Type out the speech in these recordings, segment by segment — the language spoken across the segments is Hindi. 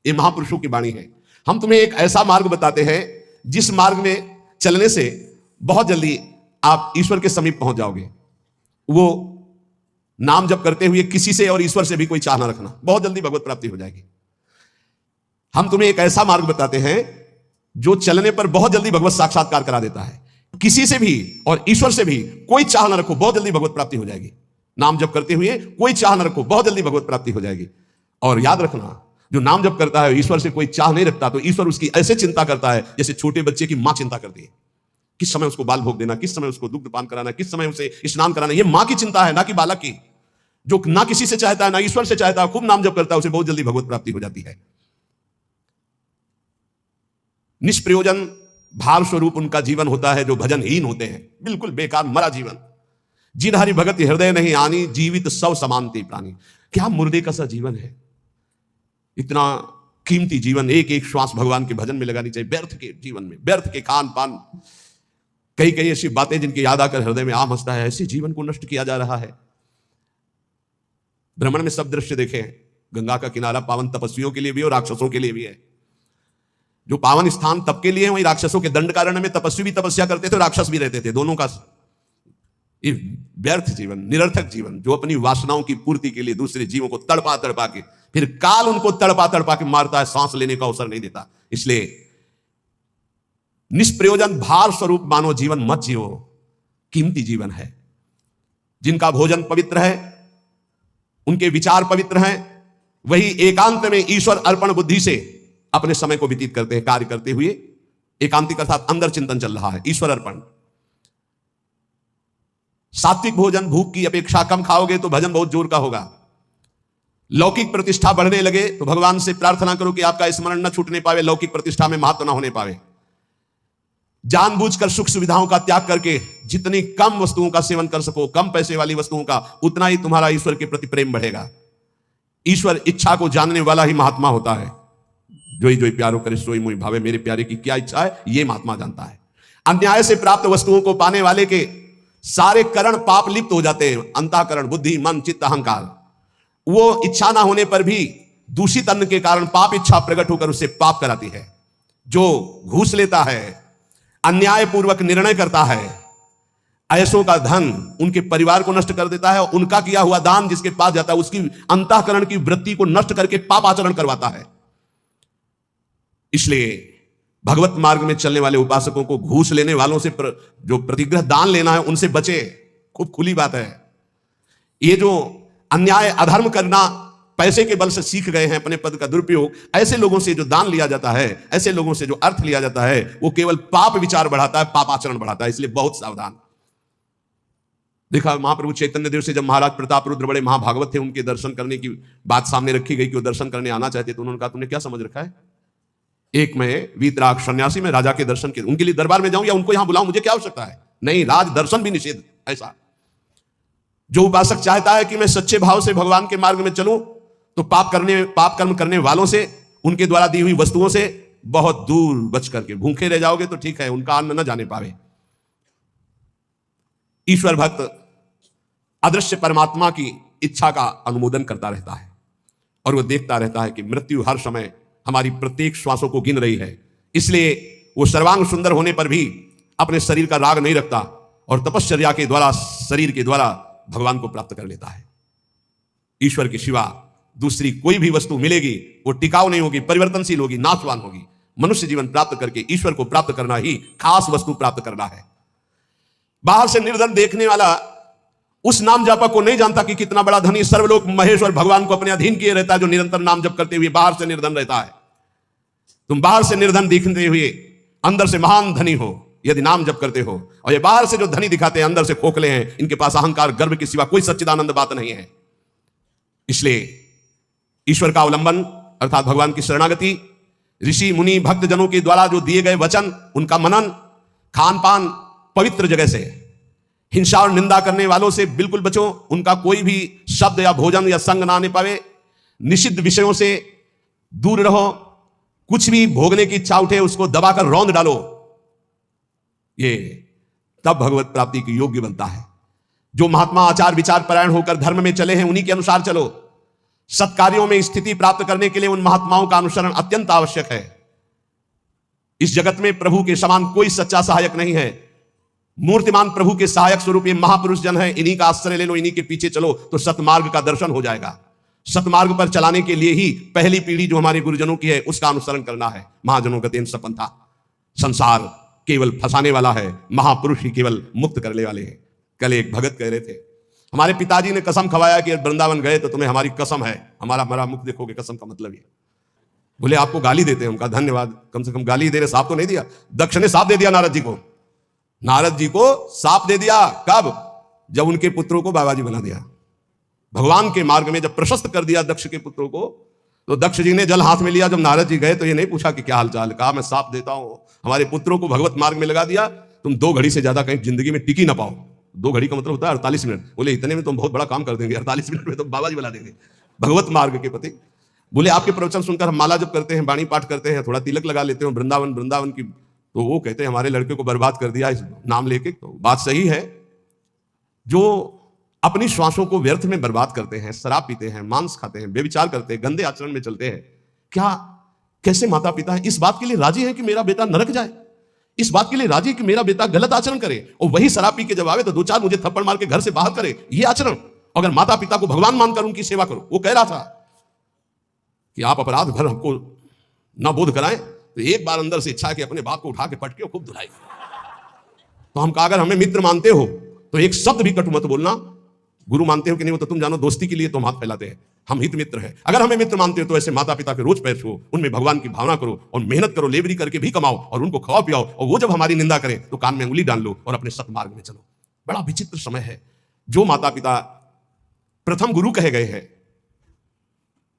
ये महापुरुषों की वाणी है। हम तुम्हें एक ऐसा मार्ग बताते हैं जिस मार्ग में चलने से बहुत जल्दी आप ईश्वर के समीप पहुंच जाओगे। वो नाम जप करते हुए किसी से और ईश्वर से भी कोई चाह ना रखना, बहुत जल्दी भगवत प्राप्ति हो जाएगी। हम तुम्हें एक ऐसा मार्ग बताते हैं जो चलने पर बहुत जल्दी भगवत साक्षात्कार करा देता है। किसी से भी और ईश्वर से भी कोई चाह ना रखो, बहुत जल्दी भगवत प्राप्ति हो जाएगी। नाम जप करते हुए कोई चाह ना रखो, बहुत जल्दी भगवत प्राप्ति हो जाएगी। और याद रखना, जो नाम जप करता है ईश्वर से कोई चाह नहीं रखता, तो ईश्वर उसकी ऐसे चिंता करता है जैसे छोटे बच्चे की मां चिंता करती है। किस समय उसको बाल भोग देना, किस समय उसको दुग्ध पान कराना, किस समय उसे स्नान कराना, ये मां की चिंता है, ना कि बालक की। जो ना किसी से चाहता है, ना ईश्वर से चाहता है, खूब नाम जप करता है, उसे बहुत जल्दी भगवत प्राप्ति हो जाती है। निष्प्रयोजन भाव स्वरूप उनका जीवन होता है जो भजनहीन होते हैं, बिल्कुल बेकार मरा जीवन। जिन हरि भगत हृदय नहीं आनी, जीवित सब समानते प्राणी। क्या मुर्दे का सा जीवन है। इतना कीमती जीवन, एक एक श्वास भगवान के भजन में लगानी चाहिए। व्यर्थ के जीवन में, व्यर्थ के खान पान, कई कई ऐसी बातें जिनकी याद आकर हृदय में आम हंसता है, ऐसे जीवन को नष्ट किया जा रहा है। भ्रमण में सब दृश्य देखे हैं। गंगा का किनारा पावन तपस्वियों के लिए भी और राक्षसों के लिए भी है। जो पावन स्थान तप के लिए है, वही राक्षसों के दंड कारण में तपस्वी भी तपस्या करते थे, राक्षस भी रहते थे। दोनों का ये व्यर्थ जीवन, निरर्थक जीवन, जो अपनी वासनाओं की पूर्ति के लिए दूसरे जीवों को तड़पा तड़पा के, फिर काल उनको तड़पा तड़पा के मारता है, सांस लेने का अवसर नहीं देता। इसलिए निष्प्रयोजन भार स्वरूप मानव जीवन मत जियो, कीमती जीवन है। जिनका भोजन पवित्र है, उनके विचार पवित्र हैं, वही एकांत में ईश्वर अर्पण बुद्धि से अपने समय को व्यतीत करते हैं। कार्य करते हुए एकांतिक अर्थात अंदर चिंतन चल रहा है, ईश्वर अर्पण। सात्विक भोजन भूख की अपेक्षा कम खाओगे तो भजन बहुत जोर का होगा। लौकिक प्रतिष्ठा बढ़ने लगे तो भगवान से प्रार्थना करो कि आपका स्मरण न छूटने पावे, लौकिक प्रतिष्ठा में महत्व न होने पावे। जानबूझकर सुख सुविधाओं का त्याग करके जितनी कम वस्तुओं का सेवन कर सको, कम पैसे वाली वस्तुओं का, उतना ही तुम्हारा ईश्वर के प्रति प्रेम बढ़ेगा। ईश्वर इच्छा को जानने वाला ही महात्मा होता है। जो ही प्यारो करे सोई मोहि भावे, मेरे प्यारे की क्या इच्छा है ये महात्मा जानता है। अन्याय से प्राप्त वस्तुओं को पाने वाले के सारे करण पाप लिप्त हो जाते हैं। अंतःकरण, बुद्धि, मन, चित्त, अहंकार, वो इच्छा ना होने पर भी दूषित अन्न के कारण पाप इच्छा प्रकट होकर उससे पाप कराती है। जो घूस लेता है, अन्याय पूर्वक निर्णय करता है, ऐसों का धन उनके परिवार को नष्ट कर देता है, और उनका किया हुआ दान जिसके पास जाता है उसकी अंतःकरण की वृत्ति को नष्ट करके पाप आचरण करवाता है। इसलिए भगवत मार्ग में चलने वाले उपासकों को घूस लेने वालों से जो प्रतिग्रह दान लेना है उनसे बचे। खूब खुली बात है। ये जो अन्याय अधर्म करना पैसे के बल से सीख गए हैं, अपने पद का दुरुपयोग, ऐसे लोगों से जो दान लिया जाता है, ऐसे लोगों से जो अर्थ लिया जाता है, वो केवल पाप विचार बढ़ाता है, पाप आचरण बढ़ाता है। इसलिए बहुत सावधान। देखा महाप्रभु चैतन्य देव से जब महाराज प्रताप रुद्र बड़े महाभागवत थे, उनके दर्शन करने की बात सामने रखी गई कि वो दर्शन करने आना चाहते, तो उन्होंने कहा तुमने क्या समझ रखा है, एक मैं वीतराग सन्यासी में राजा के दर्शन के उनके लिए दरबार में जाऊं या उनको यहां बुलाऊं, मुझे क्या आवश्यकता है। नहीं, राज दर्शन भी निषेध। ऐसा जो उपासक चाहता है कि मैं सच्चे भाव से भगवान के मार्ग में चलूं, तो पाप कर्म करने वालों से, उनके द्वारा दी हुई वस्तुओं से बहुत दूर बच करके, भूखे रह जाओगे तो ठीक है, उनका अन्न न जाने पावे। ईश्वर भक्त अदृश्य परमात्मा की इच्छा का अनुमोदन करता रहता है, और वह देखता रहता है कि मृत्यु हर समय हमारी प्रत्येक श्वासों को गिन रही है। इसलिए वो सर्वांग सुंदर होने पर भी अपने शरीर का राग नहीं रखता, और तपश्चर्या के द्वारा, शरीर के द्वारा भगवान को प्राप्त कर लेता है। ईश्वर के सिवा दूसरी कोई भी वस्तु मिलेगी वो टिकाऊ नहीं होगी, परिवर्तनशील होगी, नाशवान होगी। मनुष्य जीवन प्राप्त करके ईश्वर को प्राप्त करना ही खास वस्तु प्राप्त करना है। बाहर से निर्धन देखने वाला उस नाम जापक को नहीं जानता कि कितना बड़ा धनी सर्वलोक महेश्वर भगवान को अपने अधीन किए रहता है, जो निरंतर नाम जप करते हुए बाहर से निर्धन रहता है। तुम बाहर से निर्धन दिखते हुए अंदर से महान धनी हो यदि नाम जप करते हो, और ये बाहर से जो धनी दिखाते हैं अंदर से खोखले हैं, इनके पास अहंकार गर्व के सिवा कोई सच्चिदानंद बात नहीं है। इसलिए ईश्वर का अवलंबन अर्थात भगवान की शरणागति, ऋषि मुनि भक्त जनों के द्वारा जो दिए गए वचन, उनका मनन, खान पान पवित्र जगह से, हिंसा और निंदा करने वालों से बिल्कुल बचो, उनका कोई भी शब्द या भोजन या संग ना आने पावे, निषिद्ध विषयों से दूर रहो, कुछ भी भोगने की इच्छा उठे उसको दबाकर रौंद डालो। ये तब भगवत प्राप्ति के योग्य बनता है। जो महात्मा आचार विचार परायण होकर धर्म में चले हैं उन्हीं के अनुसार चलो। सत्कार्यों में स्थिति प्राप्त करने के लिए उन महात्माओं का अनुसरण अत्यंत आवश्यक है। इस जगत में प्रभु के समान कोई सच्चा सहायक नहीं है। मूर्तिमान प्रभु के सहायक स्वरूप ये महापुरुष जन है, इन्हीं का आश्रय ले लो, इन्हीं के पीछे चलो तो सतमार्ग का दर्शन हो जाएगा। सतमार्ग पर चलाने के लिए ही पहली पीढ़ी जो हमारे गुरुजनों की है उसका अनुसरण करना है। महाजनों गतेन सपंथा, संसार केवल फंसाने वाला है, महापुरुष ही केवल मुक्त करने वाले हैं। कल एक भगत कह रहे थे, हमारे पिताजी ने कसम खवाया कि वृंदावन गए तो तुम्हें हमारी कसम है, हमारा मुख देखोगे। कसम का मतलब ये। बोले आपको गाली देते हैं। उनका धन्यवाद, कम से कम गाली दे रहे, साफ तो नहीं दिया। दक्ष ने साफ दे दिया नारद जी को, नारद जी को साफ दे दिया। कब? जब उनके पुत्रों को बाबाजी बना दिया। भगवान के मार्ग में जब प्रशस्त कर दिया दक्ष के पुत्रों को, तो दक्ष जी ने जल हाथ में लिया। जब नारद जी गए तो ये नहीं पूछा कि क्या हालचाल, कहा मैं साफ देता हूं, हमारे पुत्रों को भगवत मार्ग में लगा दिया, तुम 2 घड़ी से ज्यादा कहीं जिंदगी में टिकी ना पाओ। 2 घड़ी का मतलब होता है 48 मिनट। बोले इतने में तुम बहुत बड़ा काम कर देंगे, 48 मिनट में तो बाबा जी बना देंगे भगवत मार्ग के प्रति। बोले आपके प्रवचन सुनकर हम माला जब करते हैं, बाणी पाठ करते हैं, थोड़ा तिलक लगा लेते हैं वृंदावन की, तो वो कहते हैं हमारे लड़के को बर्बाद कर दिया इस नाम लेके। तो बात सही है, जो अपनी श्वासों को व्यर्थ में बर्बाद करते हैं, शराब पीते हैं, मांस खाते हैं, व्यभिचार करते हैं, गंदे आचरण में चलते हैं, क्या कैसे माता पिता है इस बात के लिए राजी है कि मेरा बेटा नरक जाए? इस बात के लिए राजी है कि मेरा बेटा गलत आचरण करे, और वही शराब पी के जब आवे तो 2-4 मुझे थप्पड़ मार के घर से बाहर करे? ये आचरण, अगर माता पिता को भगवान मानकर उनकी सेवा करो। वो कह रहा था कि आप अपराध भर हमको ना बोध कराएं, तो एक बार अंदर से इच्छा है कि अपने बाप को उठा के पटके और खूब धुलाई। तो हम कहा अगर हमें मित्र मानते हो तो एक शब्द भी कटु मत बोलना। गुरु मानते हो कि नहीं वो तो तुम जानो, दोस्ती के लिए तुम हाथ फैलाते हैं, हम हित मित्र हैं। अगर हमें मित्र मानते हो तो ऐसे माता पिता के रोज पैर छुओ, उनमें भगवान की भावना करो और मेहनत करो, लेबरी करके भी कमाओ और उनको खवाओ पियाओ, और वो जब हमारी निंदा करें तो कान में उंगली डाल लो और अपने सतमार्ग में चलो। बड़ा विचित्र समय है। जो माता पिता प्रथम गुरु कहे गए हैं,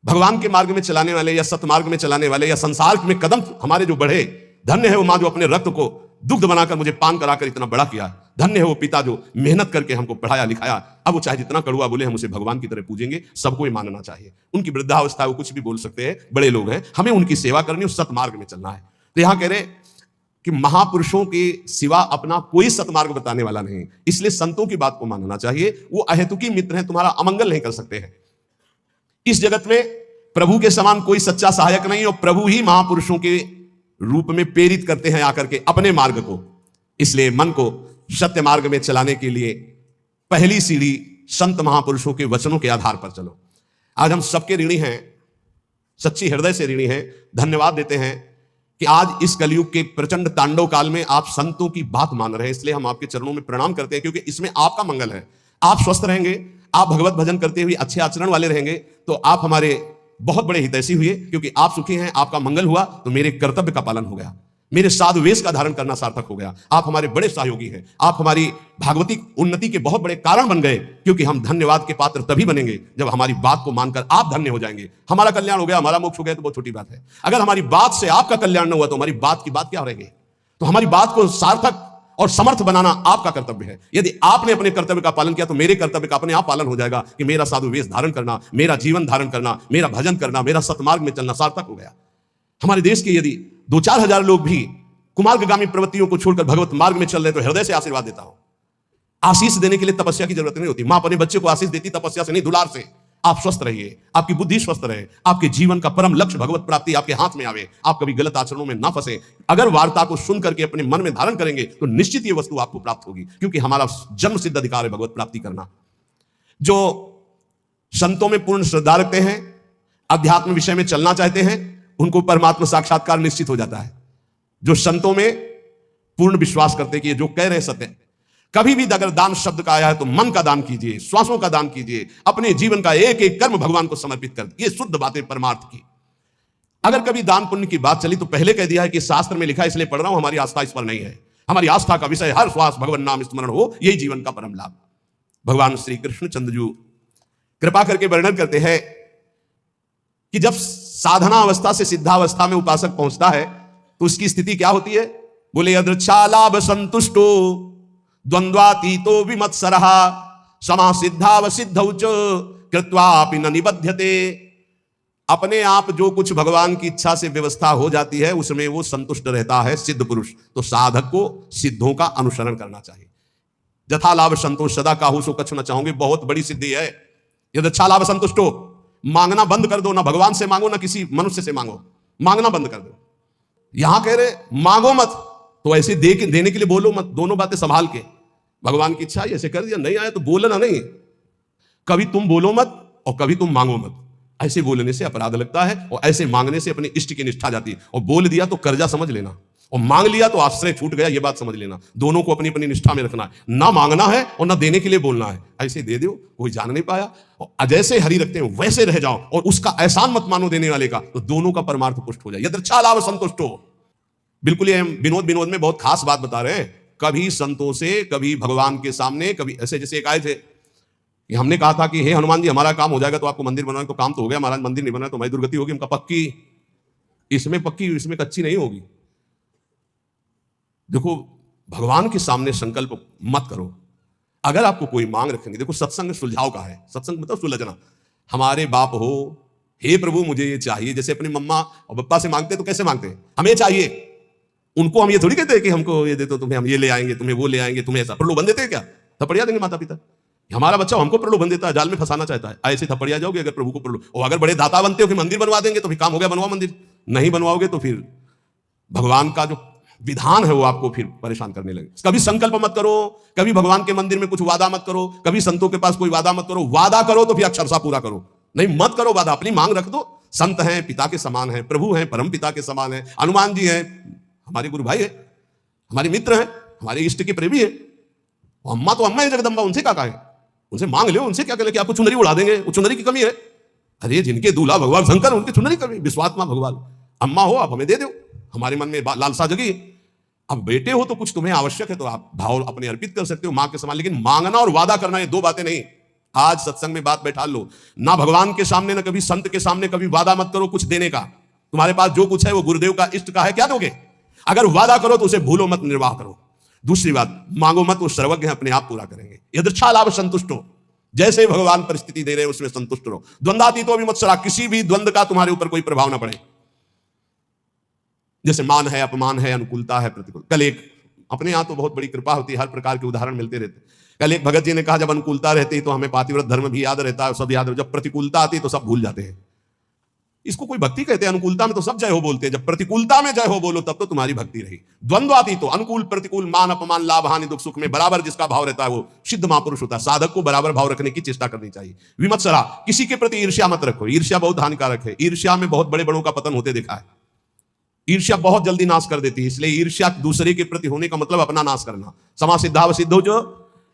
भगवान के मार्ग में चलाने वाले या सतमार्ग में चलाने वाले या संसार में कदम हमारे जो बढ़े, धन्य है वो मां जो अपने रक्त को दुग्ध बनाकर मुझे पान कराकर इतना बड़ा किया। धन्य है वो पिता जो मेहनत करके हमको पढ़ाया लिखाया। अब वो चाहे जितना कड़वा बोले, हम उसे भगवान की तरह पूजेंगे। सबको ये मानना चाहिए। उनकी वृद्धावस्था वो कुछ भी बोल सकते हैं, बड़े लोग हैं, हमें उनकी सेवा करनी और सतमार्ग में चलना है। तो यहां कह रहे कि महापुरुषों के सिवा अपना कोई सतमार्ग बताने वाला नहीं, इसलिए संतों की बात को मानना चाहिए। वो अहेतुकी मित्र हैं, तुम्हारा अमंगल नहीं कर सकते हैं। इस जगत में प्रभु के समान कोई सच्चा सहायक नहीं, और प्रभु ही महापुरुषों के रूप में प्रेरित करते हैं आकर के अपने मार्ग को। इसलिए मन को सत्य मार्ग में चलाने के लिए पहली सीढ़ी संत महापुरुषों के वचनों के आधार पर चलो। आज हम सबके ऋणी हैं, सच्ची हृदय से ऋणी हैं। धन्यवाद देते हैं कि आज इस कलयुग के प्रचंड तांडव काल में आप संतों की बात मान रहे हैं। इसलिए हम आपके चरणों में प्रणाम करते हैं, क्योंकि इसमें आपका मंगल है। आप स्वस्थ रहेंगे, आप भगवत भजन करते हुए अच्छे आचरण वाले रहेंगे, तो आप हमारे बहुत बड़े हितैषी हुए। क्योंकि आप सुखी हैं, आपका मंगल हुआ, तो मेरे कर्तव्य का पालन हो गया, मेरे साधु वेश का धारण करना सार्थक हो गया। आप हमारे बड़े सहयोगी हैं, आप हमारी भागवतिक उन्नति के बहुत बड़े कारण बन गए। क्योंकि हम धन्यवाद के पात्र तभी बनेंगे जब हमारी बात को मानकर आप धन्य हो जाएंगे। हमारा कल्याण हो गया, हमारा मोक्ष हो गया तो बहुत छोटी बात है। अगर हमारी बात से आपका कल्याण न हुआ तो हमारी बात की बात क्या रहेगी? तो हमारी बात को सार्थक और समर्थ बनाना आपका कर्तव्य है। यदि आपने अपने कर्तव्य का पालन किया तो मेरे कर्तव्य का अपने आप पालन हो जाएगा कि मेरा साधु वेश धारण करना, मेरा जीवन धारण करना, मेरा भजन करना, मेरा सतमार्ग में चलना सार्थक हो गया। हमारे देश के यदि 2-4 हजार लोग भी कुमार्गगामी प्रवृत्तियों को छोड़कर भगवत मार्ग में चल रहे तो हृदय से आशीर्वाद देता हूं। आशीष देने के लिए तपस्या की जरूरत नहीं होती। मां अपने बच्चे को आशीष देती तपस्या से नहीं, दुलार से। आप स्वस्थ रहिए, आपकी बुद्धि स्वस्थ रहे, आपके जीवन का परम लक्ष्य भगवत प्राप्ति आपके हाथ में आवे, आप कभी गलत आचरणों में ना फंसे। अगर वार्ता को सुन करके अपने मन में धारण करेंगे तो निश्चित ये वस्तु आपको प्राप्त होगी, क्योंकि हमारा जन्म सिद्ध अधिकार है भगवत प्राप्ति करना। जो संतों में पूर्ण श्रद्धा रखते हैं, अध्यात्म विषय में चलना चाहते हैं, उनको परमात्मा साक्षात्कार निश्चित हो जाता है। जो संतों में पूर्ण विश्वास करते हैं कि ये जो कह रहे हैं सत्य। कभी भी अगर दान शब्द का आया है तो मन का दान कीजिए, श्वासों का दान कीजिए, अपने जीवन का एक एक कर्म भगवान को समर्पित कर। ये शुद्ध बातें परमार्थ की। अगर कभी दान पुण्य की बात चली तो पहले कह दिया है कि शास्त्र में लिखा है इसलिए पढ़ रहा हूं, हमारी आस्था इस पर नहीं है। हमारी आस्था का विषय हर श्वास भगवान नाम स्मरण हो, यही जीवन का परम लाभ। भगवान श्री कृष्ण चंद्रजू कृपा करके वर्णन करते हैं कि जब साधना अवस्था से सिद्धावस्था में उपासक पहुंचता है तो उसकी स्थिति क्या होती है? बोले यदृच्छालाभ संतुष्टो द्वंद्वातीतो विमत्सरः समासिद्धावसिद्धौ च कृत्वापि न निबध्यते। अपने आप जो कुछ भगवान की इच्छा से व्यवस्था हो जाती है उसमें वो संतुष्ट रहता है, सिद्ध पुरुष। तो साधक को सिद्धों का अनुसरण करना चाहिए। जथा लाभ संतोष सदा काहू सो कछु न चाहोगे, बहुत बड़ी सिद्धि है। यदि अच्छा लाभ संतुष्टो, मांगना बंद कर दो, ना भगवान से मांगो ना किसी मनुष्य से मांगो, मांगना बंद कर दो। यहां कह रहे मांगो मत, तो ऐसे देने के लिए बोलो मत, दोनों बातें संभाल के। भगवान की इच्छा ऐसे कर दिया, नहीं आया तो बोलना नहीं। कभी तुम बोलो मत और कभी तुम मांगो मत। ऐसे बोलने से अपराध लगता है और ऐसे मांगने से अपने इष्ट की निष्ठा जाती है। और बोल दिया तो कर्जा समझ लेना, और मांग लिया तो आश्रय छूट गया, ये बात समझ लेना। दोनों को अपनी अपनी निष्ठा में रखना है, ना मांगना है और ना देने के लिए बोलना है। ऐसे दे दो, कोई जान नहीं पाया, और जैसे हरि रखते हैं वैसे रह जाओ, और उसका एहसान मत मानो देने वाले का, तो दोनों का परमार्थ पुष्ट हो जाए। यदृच्छा लाभ संतुष्ट हो। बिल्कुल ये हम विनोद में बहुत खास बात बता रहे हैं। कभी संतों से, कभी भगवान के सामने, कभी ऐसे जैसे एक आए थे कि हमने कहा था कि हे हनुमान जी हमारा काम हो जाएगा तो आपको मंदिर बनवाएंगे, तो काम तो हो गया महाराज, मंदिर नहीं बना तो हमारी दुर्गति होगी। हमका पक्की, इसमें पक्की, इसमें कच्ची नहीं होगी। देखो भगवान के सामने संकल्प मत करो। अगर आपको कोई मांग रखेंगे, देखो सत्संग सुलझाव का है, सत्संग मतलब सुलझना। हमारे बाप हो, हे प्रभु मुझे ये चाहिए, जैसे अपनी मम्मा और पप्पा से मांगते तो कैसे मांगते हैं, हमें चाहिए। उनको हम ये थोड़ी कहते हैं कि हमको ये दे दो, तुम्हें हम ये ले आएंगे, तुम्हें वो ले आएंगे, तुम्हें ऐसा प्रलोभन देते हैं क्या? थपड़िया देंगे माता पिता। हमारा बच्चा हमको प्रलोभन देता है, जाल में फंसाना चाहता है, ऐसे थपड़िया जाओगे अगर प्रभु को प्रलोभन। और अगर बड़े दाता बनते हो कि मंदिर बनवा देंगे तो फिर काम हो गया, बनवाओ मंदिर। नहीं बनवाओगे तो फिर भगवान का जो विधान है वो आपको फिर परेशान करने लगे। कभी संकल्प मत करो, कभी भगवान के मंदिर में कुछ वादा मत करो, कभी संतों के पास कोई वादा मत करो। वादा करो तो फिर अक्षरशः पूरा करो, नहीं मत करो वादा, अपनी मांग रख दो। संत हैं पिता के समान है, प्रभु हैं परम पिता के समान है, हनुमान जी हैं हमारे गुरु भाई है, हमारे मित्र हैं, हमारे इष्ट के प्रेमी है। अम्मा तो अम्मा है जगदम्बा, उनसे क्या कहे, उनसे मांग लो। उनसे क्या कहें कि आपको चुनरी उड़ा देंगे, वो चुनरी की कमी है। अरे जिनके दूल्हा भगवान शंकर, उनकी चुनरी कमी, विश्वात्मा भगवान। अम्मा हो आप हमें दे दो, हमारे मन में लालसा जगी। अब बेटे हो तो कुछ तुम्हें आवश्यक है तो आप भाव अपने अर्पित कर सकते हो मां के समान, लेकिन मांगना और वादा करना ये दो बातें नहीं। आज सत्संग में बात बैठा लो, ना भगवान के सामने ना कभी संत के सामने कभी वादा मत करो कुछ देने का। तुम्हारे पास जो कुछ है वो गुरुदेव का इष्ट का है, क्या दोगे? अगर वादा करो तो उसे भूलो मत, निर्वाह करो। दूसरी बात, मांगो मत, वो सर्वज्ञ है, अपने आप पूरा करेंगे। यदृच्छा लाभ संतुष्ट हो, जैसे भगवान परिस्थिति दे रहे हैं उसमें संतुष्ट रहो। द्वंद्वातीतो विमत्सरा, किसी भी द्वंद का तुम्हारे ऊपर कोई प्रभाव ना पड़े। जैसे मान है, अपमान है, अनुकूलता है, प्रतिकूल। कल एक, अपने यहां तो बहुत बड़ी कृपा होती है, हर प्रकार के उदाहरण मिलते रहते। कल एक भगत जी ने कहा जब अनुकूलता रहती है तो हमें पातिव्रत धर्म भी याद रहता है, सब याद रहता है, जब प्रतिकूलता आती है तो सब भूल जाते हैं। इसको कोई भक्ति कहते हैं? अनुकूलता में तो सब जय हो बोलते हैं, जब प्रतिकूलता में जय हो बोलो तब तो तुम्हारी भक्ति रही। द्वंद्व आती तो अनुकूल प्रतिकूल, मान अपमान, लाभ हानि, दुख सुख में बराबर जिसका भाव रहता है वो सिद्ध महापुरुष होता है। साधक को बराबर भाव रखने की चेष्टा करनी चाहिए। विमत्सरा, किसी के प्रति ईर्ष्या मत रखो, ईर्ष्या बहुत हानिकारक है। ईर्ष्या में बहुत बड़े बड़ों का पतन होते देखा है। ईर्ष्या बहुत जल्दी नाश कर देती है, इसलिए ईर्ष्या दूसरे के प्रति होने का मतलब अपना नाश करना। समाज सिद्धाव सिद्ध हो, जो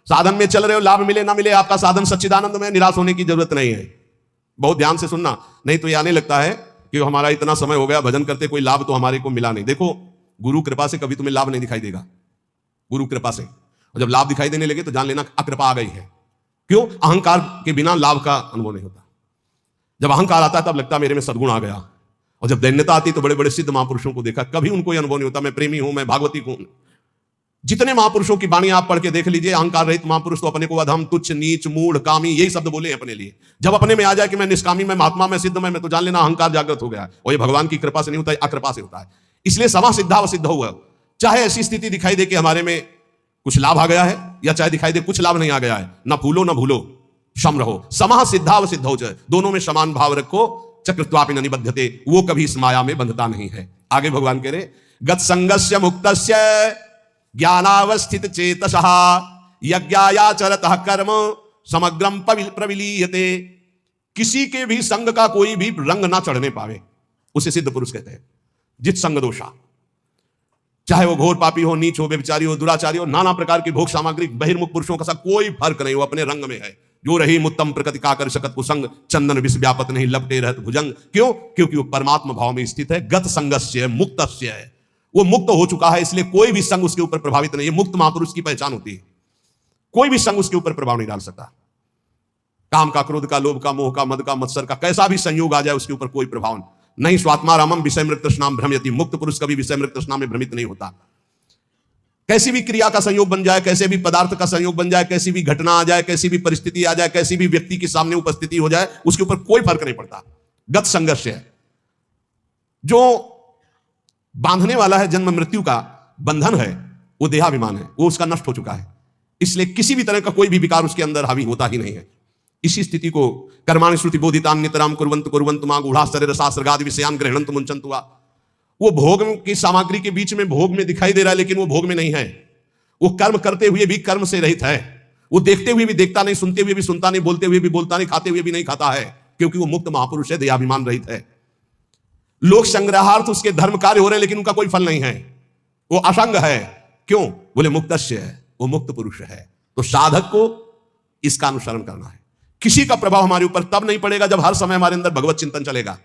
साधन में चल रहे हो, लाभ मिले ना मिले, आपका साधन सच्चिदानंद में, निराश होने की जरूरत नहीं है। बहुत ध्यान से सुनना, नहीं तो ये आने लगता है कि हमारा इतना समय हो गया भजन करते, कोई लाभ तो हमारे को मिला नहीं। देखो गुरु कृपा से कभी तुम्हें लाभ नहीं दिखाई देगा, गुरु कृपा से। और जब लाभ दिखाई देने लगे तो जान लेना अकृपा आ गई है। क्यों? अहंकार के बिना लाभ का अनुभव नहीं होता। जब अहंकार आता है तब लगता है मेरे में सद्गुण आ गया, और जब दैन्यता आती तो बड़े बड़े सिद्ध महापुरुषों को देखा, कभी उनको यह अनुभव नहीं होता मैं प्रेमी हूं, मैं भागवती हूं। जितने महापुरुषों की वाणी आप पढ़ के देख लीजिए, अहंकार रहित महापुरुष तो अपने को अधम, तुच्छ, नीच, मूढ़, कामी यही शब्द बोले अपने लिए। जब अपने में आ जाए कि मैं निष्कामी, मैं महात्मा, मैं सिद्ध, मैं तो जान लेना अहंकार जागृत हो गया है। और ये भगवान की कृपा से नहीं होता है, अकृपा से होता है। इसलिए समा सिद्धाव सिद्ध हुआ। चाहे ऐसी स्थिति दिखाई दे कि हमारे में कुछ लाभ आ गया है, या चाहे दिखाई दे कुछ लाभ नहीं आ गया है, ना फूलो ना भूलो, सम रहो। समा सिद्धाव सिद्ध हो जाए, दोनों में समान भाव रखो। चक्रत्वापि न निबध्यते, वो कभी इस माया में बंधता नहीं है। आगे भगवान कह रहे गत संगस्य मुक्तस्य ज्ञानावस्थित चेतसः यज्ञायाचरतः कर्म समग्रम प्रविलीयते। किसी के भी संग का कोई भी रंग ना चढ़ने पावे, उसे सिद्ध पुरुष कहते हैं। जित संग दोषा, चाहे वो घोर पापी हो, नीच हो, व्यभिचारी हो, दुराचारी हो, नाना प्रकार की भोग सामग्री, बहिर्मुख पुरुषों का कोई फर्क नहीं, वो अपने रंग में है। जो रही मुत्तम प्रकृति काकर शकत कुसंग, चंदन विष व्यापत नहीं लपटे रहत भुजंग। क्यों? क्योंकि वो परमात्मा भाव में स्थित है। गत संगस्य, मुक्तस्य है, वो मुक्त हो चुका है, इसलिए कोई भी संग उसके ऊपर प्रभावित नहीं है। मुक्त महापुरुष की पहचान होती है, कोई भी संग उसके ऊपर प्रभाव नहीं डाल सकता। काम का, क्रोध का, लोभ का, मोह का, मद का, मत्सर का कैसा भी संयोग आ जाए उसके ऊपर कोई प्रभाव नहीं। स्वात्मा रामम विषय मृत तृष्णाम भ्रमयति। मुक्त पुरुष कभी विषय मृत तृष्णा में भ्रमित नहीं होता। कैसी भी क्रिया का संयोग बन जाए, कैसे भी पदार्थ का संयोग बन जाए, कैसी भी घटना आ जाए, कैसी भी परिस्थिति आ जाए, कैसी भी व्यक्ति के सामने उपस्थिति हो जाए, उसके ऊपर कोई फर्क नहीं पड़ता। गत संघर्ष है, जो बांधने वाला है, जन्म मृत्यु का बंधन है, वो देहाभिमान है, वो उसका नष्ट हो चुका है। इसलिए किसी भी तरह का कोई भी विकार उसके अंदर हावी होता ही नहीं है। इसी स्थिति को कर्माणि श्रुति बोधितान नितराम कुर्वन्तु कुर्वन्तु मां गूढ़ा शरीर शास्त्रगादि विषयान गृह्णन्तु मुंचन्तु वा। वो भोग की सामग्री के बीच में भोग में दिखाई दे रहा है, लेकिन वो भोग में नहीं है। वो कर्म करते हुए भी कर्म से रहित है। वो देखते हुए भी देखता नहीं, सुनते हुए भी सुनता नहीं, बोलते हुए भी बोलता नहीं, खाते हुए भी नहीं खाता है, क्योंकि वो मुक्त महापुरुष है, दयाभिमान रहित है। लोक संग्रहार्थ उसके धर्म कार्य हो रहे हैं, लेकिन उनका कोई फल नहीं है। वो असंग है। क्यों? बोले मुक्तस्य है, वो मुक्त पुरुष है। तो साधक को इसका अनुसरण करना है। किसी का प्रभाव हमारे ऊपर तब नहीं पड़ेगा जब हर समय हमारे अंदर भगवत चिंतन चलेगा।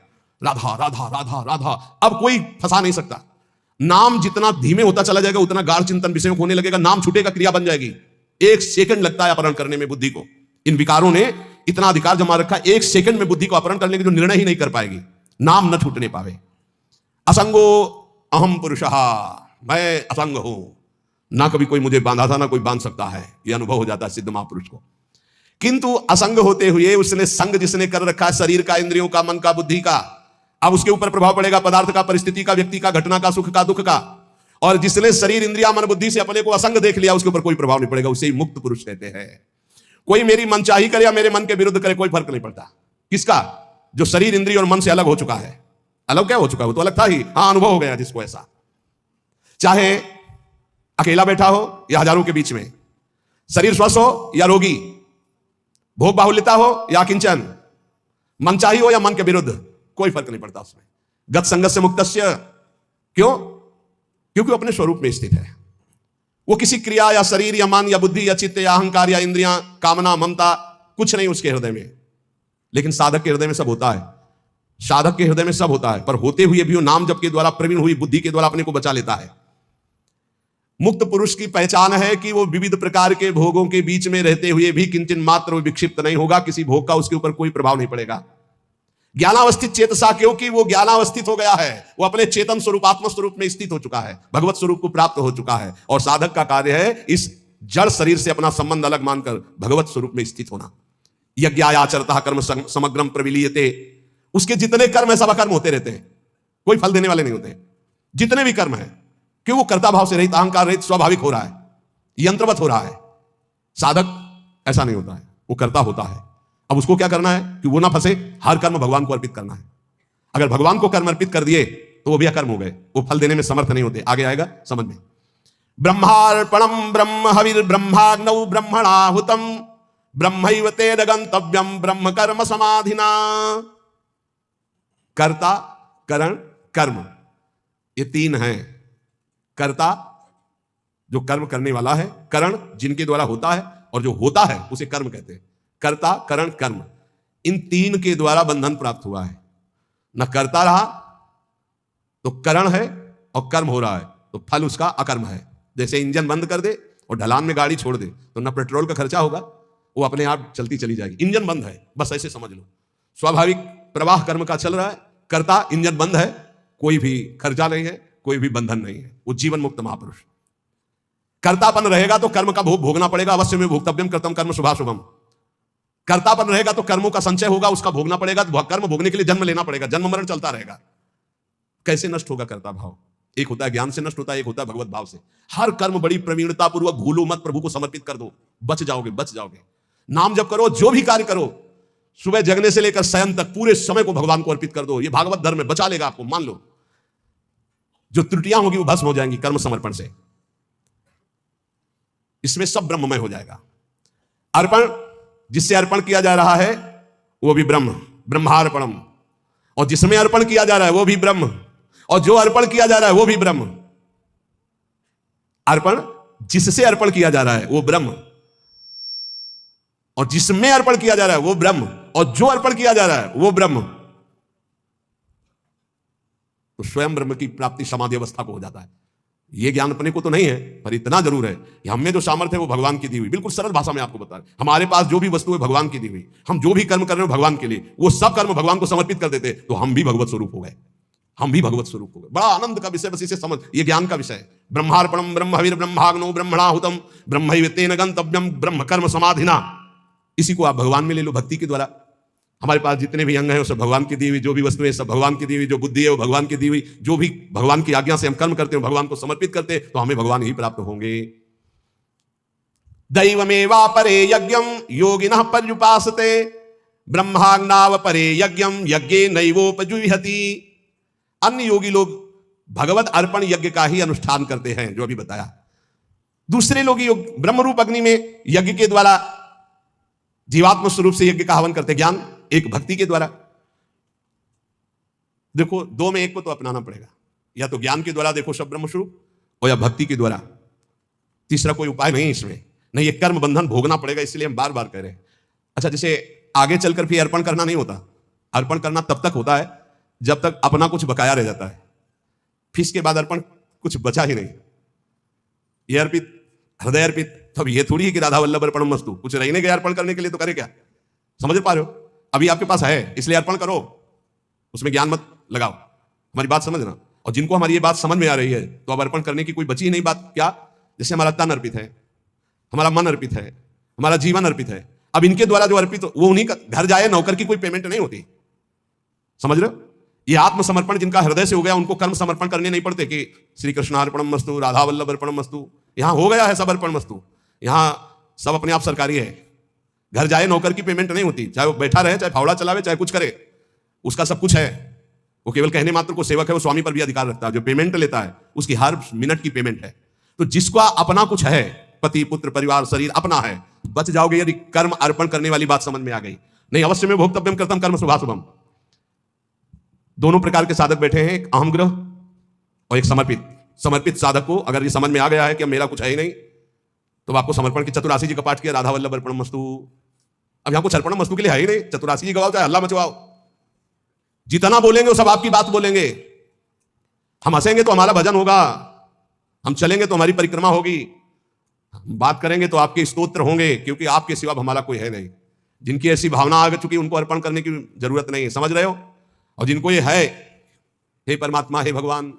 राधा राधा राधा राधा, अब कोई फंसा नहीं सकता। नाम जितना धीमे होता चला जाएगा उतना गाढ़ चिंतन विषयों को होने लगेगा। नाम छूटेगा, क्रिया बन जाएगी। 1 सेकंड लगता है अपहरण करने में बुद्धि को। इन विकारों ने इतना अधिकार जमा रखा, 1 सेकंड में बुद्धि को अपहरण करने के जो निर्णय ही नहीं कर पाएगी, नाम न छूटने पावे। असंगो अहम पुरुषः, मैं असंग हूं, ना कभी कोई मुझे बांधा था ना कोई बांध सकता है। यह अनुभव हो जाता है सिद्ध महापुरुष को। किंतु असंग होते हुए उसने संग जिसने कर रखा है, शरीर का, इंद्रियों का, मन का, बुद्धि का, अब उसके ऊपर प्रभाव पड़ेगा पदार्थ का, परिस्थिति का, व्यक्ति का, घटना का, सुख का, दुख का। और जिसने शरीर, इंद्रिया, मन, बुद्धि से अपने को असंग देख लिया, उसके ऊपर कोई प्रभाव नहीं पड़ेगा। उसे ही मुक्त पुरुष कहते हैं। कोई मेरी मनचाही करे या मेरे मन के विरुद्ध करे, कोई फर्क नहीं पड़ता। किसका? जो शरीर, इंद्रिय और मन से अलग हो चुका है। अलग क्या हो चुका है? वो तो अलग था ही। हाँ, अनुभव हो गया जिसको ऐसा। चाहे अकेला बैठा हो या हजारों के बीच में, शरीर स्वस्थ हो या रोगी, भोग बाहुल्यता हो या किंचन, मनचाही हो या मन के विरुद्ध, कोई फर्क नहीं पड़ता उसमें। गत संगत से मुक्तस्य। क्यों? क्योंकि वो अपने स्वरूप में स्थित है। वो किसी क्रिया या शरीर या मन या बुद्धि या चित्त या अहंकार या इंद्रियां, कामना, ममता, कुछ नहीं उसके हृदय में। लेकिन साधक के हृदय में सब होता है। साधक के हृदय में सब होता है, पर होते हुए भी वो नाम जप के द्वारा, प्रवीण हुई बुद्धि के द्वारा अपने को बचा लेता है। मुक्त पुरुष की पहचान है कि वो विविध प्रकार के भोगों के बीच में रहते हुए भी किंचन मात्र विक्षिप्त नहीं होगा। किसी भोग का उसके ऊपर कोई प्रभाव नहीं पड़ेगा। ज्ञानावस्थित चेतसा, क्योंकि वो ज्ञानावस्थित हो गया है। वो अपने चेतन स्वरूप, आत्म स्वरूप में स्थित हो चुका है, भगवत स्वरूप को प्राप्त हो चुका है। और साधक का कार्य है इस जड़ शरीर से अपना संबंध अलग मानकर भगवत स्वरूप में स्थित होना। यज्ञायाचरतः कर्म समग्रम प्रविलीयते। उसके जितने कर्म है सब अकर्म होते रहते हैं, कोई फल देने वाले नहीं होते। जितने भी कर्म है, क्यों? वो कर्ता भाव से रहित, अहंकार रहित, स्वाभाविक हो रहा है, यंत्रवत हो रहा है। साधक ऐसा नहीं होता है, वो कर्ता होता है। अब उसको क्या करना है कि वो ना फंसे, हर कर्म भगवान को अर्पित करना है। अगर भगवान को कर्म अर्पित कर दिए तो वो भी अकर्म हो गए, वो फल देने में समर्थ नहीं होते। आगे आएगा समझ में। ब्रह्मार्पणम ब्रह्म हविर ब्रह्माग्नौ ब्रह्मणाहुतम ब्रह्मैव तेन गंतव्यम ब्रह्म कर्म समाधिना। कर्ता, करण, कर्म, ये 3 हैं। कर्ता जो कर्म करने वाला है, करण जिनके द्वारा होता है, और जो होता है उसे कर्म कहते हैं। कर्ता, करण, कर्म, इन 3 के द्वारा बंधन प्राप्त हुआ है। न कर्ता रहा तो करण है, और कर्म हो रहा है तो फल उसका अकर्म है। जैसे इंजन बंद कर दे और ढलान में गाड़ी छोड़ दे तो न पेट्रोल का खर्चा होगा, वो अपने आप चलती चली जाएगी। इंजन बंद है, बस ऐसे समझ लो। स्वाभाविक प्रवाह कर्म का चल रहा है, कर्ता इंजन बंद है, कोई भी खर्चा नहीं है, कोई भी बंधन नहीं है, वो जीवन मुक्त महापुरुष। कर्तापन रहेगा तो कर्म का भोग भोगना पड़ेगा। अवश्य में भोक्तव्यम कर्तव्यम कर्म शुभाशुभम। कर्तापन रहेगा तो कर्मों का संचय होगा, उसका भोगना पड़ेगा। तो कर्म भोगने के लिए जन्म लेना पड़ेगा, जन्म मरण चलता रहेगा। कैसे नष्ट होगा कर्ता भाव? एक होता है ज्ञान से नष्ट होता है, एक होता है भगवत भाव से। हर कर्म बड़ी प्रवीणता पूर्वक भूलो मत, प्रभु को समर्पित कर दो, बच जाओगे, बच जाओगे। नाम जप करो, जो भी कार्य करो, सुबह जगने से लेकर शयन तक पूरे समय को भगवान को अर्पित कर दो। ये भागवत धर्म में बचा लेगा आपको, मान लो। जो त्रुटियां होगी वो भस्म हो जाएंगी कर्म समर्पण से। इसमें सब ब्रह्ममय हो जाएगा। अर्पण, जिससे अर्पण किया जा रहा है वो भी ब्रह्म, ब्रह्मार्पणम। और जिसमें अर्पण किया जा रहा है वो भी ब्रह्म, और जो अर्पण किया जा रहा है वो भी ब्रह्म। अर्पण, जिससे अर्पण किया जा रहा है वो ब्रह्म, और जिसमें अर्पण किया जा रहा है वो ब्रह्म, और जो अर्पण किया जा रहा है वो ब्रह्म। तो स्वयं ब्रह्म की प्राप्ति समाधि अवस्था को हो जाता है। ये ज्ञान अपने को तो नहीं है, पर इतना जरूर है कि हम में जो सामर्थ्य है वो भगवान की दी हुई। बिल्कुल सरल भाषा में आपको बता रहे, हमारे पास जो भी वस्तु है भगवान की दी हुई। हम जो भी कर्म कर रहे हो भगवान के लिए, वो सब कर्म भगवान को समर्पित कर देते तो हम भी भगवत स्वरूप हो गए। हम भी भगवत स्वरूप हो गए। बड़ा आनंद का विषय, बस इसे समझ, ये ज्ञान का विषय। ब्रह्मार्पणम ब्रह्म हविर ब्रह्माग्नो ब्रह्मणाहुतम ब्रह्मैव तेन गंतव्यम ब्रह्म कर्म समाधिना। इसी को आप भगवान में ले लो, भक्ति के द्वारा। हमारे पास जितने भी अंग हैं वो सब भगवान की दी हुई, जो भी वस्तुएं सब भगवान की दी हुई, जो बुद्धि है वो भगवान की दी हुई। जो भी भगवान की आज्ञा से हम कर्म करते हैं, भगवान को समर्पित करते हैं, तो हमें भगवान ही प्राप्त होंगे। दैवमेवा परे यज्ञम योगिनः पर्युपासते ब्रह्माग्नाव परे यज्ञम यज्ञे नैवोपजुह्यति। अन्य योगी लोग भगवत अर्पण यज्ञ का ही अनुष्ठान करते हैं, जो अभी बताया। दूसरे लोग योग ब्रह्मरूप अग्नि में यज्ञ के द्वारा जीवात्म स्वरूप से यज्ञ का हवन करते, ज्ञान एक भक्ति के द्वारा। देखो, दो में एक को तो अपनाना पड़ेगा, या तो ज्ञान के द्वारा देखो सब ब्रह्म स्वरूप, और या भक्ति के द्वारा। तीसरा कोई उपाय नहीं इसमें, नहीं ये कर्म बंधन भोगना पड़ेगा, इसलिए हम बार बार कह रहे हैं। अच्छा, जैसे आगे चलकर फिर अर्पण करना नहीं होता। अर्पण करना तब तक होता है जब तक अपना कुछ बकाया रह जाता है, फिर इसके बाद अर्पण कुछ बचा ही नहीं। ये अर्पित, हृदय अर्पित, तब ये थोड़ी है कि राधा वल्लभ अर्पणम मस्तु, कुछ रहने गया अर्पण करने के लिए तो करे क्या? समझ पा रहे हो? अभी आपके पास है इसलिए अर्पण करो, उसमें ज्ञान मत लगाओ। हमारी बात समझना। और जिनको हमारी ये बात समझ में आ रही है तो अब अर्पण करने की कोई बची ही नहीं बात। क्या? जैसे हमारा तन अर्पित है, हमारा मन अर्पित है, हमारा जीवन अर्पित है, अब इनके द्वारा जो अर्पित वो उन्हीं का घर जाए, नौकर की कोई पेमेंट नहीं होती। समझ रहे हो? ये आत्मसमर्पण जिनका हृदय से हो गया उनको कर्म समर्पण करने नहीं पड़ते कि श्री कृष्णार्पणम मस्तु, राधा वल्लभ अर्पणम मस्तु। यहां हो गया है सब अर्पण मस्तु, यहां सब अपने आप सरकारी है। घर जाए नौकर की पेमेंट नहीं होती, चाहे वो बैठा रहे, चाहे फावड़ा चलावे, चाहे कुछ करे, उसका सब कुछ है। वो केवल कहने मात्र को सेवक है, वो स्वामी पर भी अधिकार रखता है। जो पेमेंट लेता है उसकी हर मिनट की पेमेंट है। तो जिसका अपना कुछ है, पति पुत्र परिवार शरीर अपना है, बच जाओगे यदि कर्म अर्पण करने वाली बात समझ में आ गई। नहीं, अवश्य में भोक्तव्यम कर्तव्यम कर्म शुभाशुभम। दोनों प्रकार के साधक बैठे हैं, एक अहमग्रह और एक समर्पित। समर्पित साधक को अगर ये समझ में आ गया है कि मेरा कुछ है ही नहीं, तो आपको समर्पण की चतुरासी जी का पाठ किया, राधा वल्लभ अर्पणम मस्तु। अब यहां कुछ अर्पण मस्तु के लिए है ही नहीं, चतुरासी जी गवाओ चाहे हल्ला मचवाओ, जितना बोलेंगे वो सब आपकी बात बोलेंगे। हम हंसेंगे तो हमारा भजन होगा, हम चलेंगे तो हमारी परिक्रमा होगी, बात करेंगे तो आपके स्तोत्र होंगे, क्योंकि आपके सिवा हमारा कोई है नहीं। जिनकी ऐसी भावना आ चुकी उनको अर्पण करने की जरूरत नहीं है। समझ रहे हो? और जिनको ये है, हे परमात्मा, हे भगवान,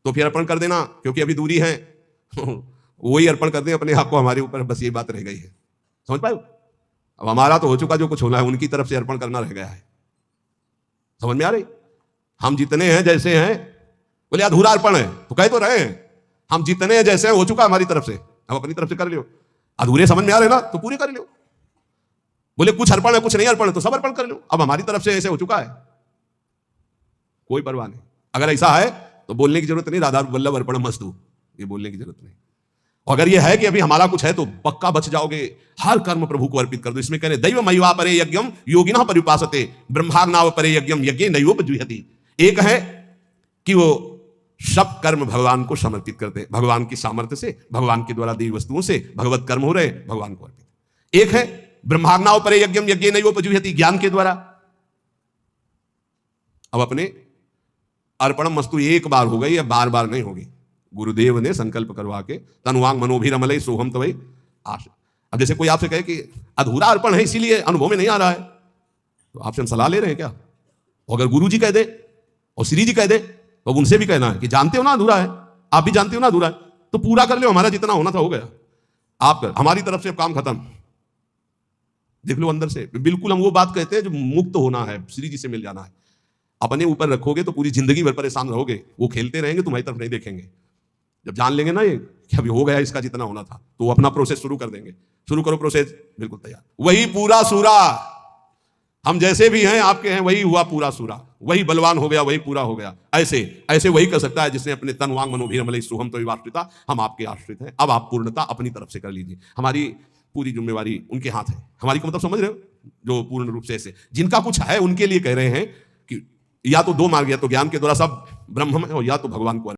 तो फिर अर्पण कर देना, क्योंकि अभी दूरी है वही अर्पण कर दें अपने आप को हमारे ऊपर। बस ये बात रह गई है। समझ पाए? अब हमारा तो हो चुका, जो कुछ होना है उनकी तरफ से अर्पण करना रह गया है। समझ में आ रही? हम जितने हैं जैसे हैं, बोले अधूरा अर्पण है तो कह तो रहे हैं, हम जितने हैं जैसे हैं हो चुका हमारी तरफ से, अब अपनी तरफ से कर लो। अधूरे समझ में आ रहे ना तो पूरे कर लो। बोले कुछ अर्पण है कुछ नहीं अर्पण है तो सब अर्पण कर लो। अब हमारी तरफ से ऐसे हो चुका है, कोई परवाह नहीं। अगर ऐसा है तो बोलने की जरूरत नहीं, राधा वल्लभ अर्पणम मस्तु, ये बोलने की जरूरत नहीं। अगर ये है कि अभी हमारा कुछ है तो पक्का बच जाओगे। हर कर्म प्रभु को अर्पित कर दो। इसमें कह रहे दैव मय्वा परे यज्ञम योगिनः पर्युपासते ब्रह्माग्नाव परे यज्ञम यज्ञे नैवोपजुह्यति। एक है कि वो सब कर्म भगवान को समर्पित करते, भगवान की सामर्थ्य से, भगवान के द्वारा दी वस्तुओं से भगवत कर्म हो रहे, भगवान को अर्पित। एक है ब्रह्माग्नाव परे यज्ञम यज्ञे नैवोपजुह्यति, ज्ञान के द्वारा। अब अपने अर्पणम मस्तु एक बार हो गई, या बार बार नहीं होगी। गुरुदेव ने संकल्प करवा के तनुवांग मनोभिरमलय सोहम तवै आश। अब जैसे कोई आपसे कहे कि अधूरा अर्पण है इसीलिए अनुभव में नहीं आ रहा है, तो आपसे हम सलाह ले रहे हैं क्या? अगर गुरु जी कह दे और श्री जी कह दे तो उनसे भी कहना है कि जानते हो ना अधूरा है, आप भी जानते हो ना अधूरा है, तो पूरा कर लो। हमारा जितना होना था हो गया, आप कर, हमारी तरफ से काम खत्म। देख लो अंदर से, बिल्कुल हम वो बात कहते हैं जो मुक्त होना है, श्री जी से मिल जाना है। अपने ऊपर रखोगे तो पूरी जिंदगी भर परेशान रहोगे, वो खेलते रहेंगे, तुम्हारी तरफ नहीं देखेंगे। जब जान लेंगे ना ये कि अभी हो गया इसका जितना होना था, तो वो अपना प्रोसेस शुरू कर देंगे। शुरू करो प्रोसेस, बिल्कुल तैयार। वही पूरा सूरा, हम जैसे भी हैं आपके हैं, वही हुआ पूरा सूरा, वही बलवान हो गया, वही पूरा हो गया। ऐसे ऐसे वही कर सकता है जिसने अपने तन वांग मनोभिरमलय सोहम तवै आश्रिता। हम आपके आश्रित हैं, अब आप पूर्णता अपनी तरफ से कर लीजिए। हमारी पूरी जिम्मेवारी उनके हाथ है। हमारी को मतलब समझ रहे हो? जो पूर्ण रूप से ऐसे जिनका कुछ है उनके लिए कह रहे हैं कि या तो दो मार्ग, या तो ज्ञान के द्वारा सब ब्रह्म है, और या तो भगवान को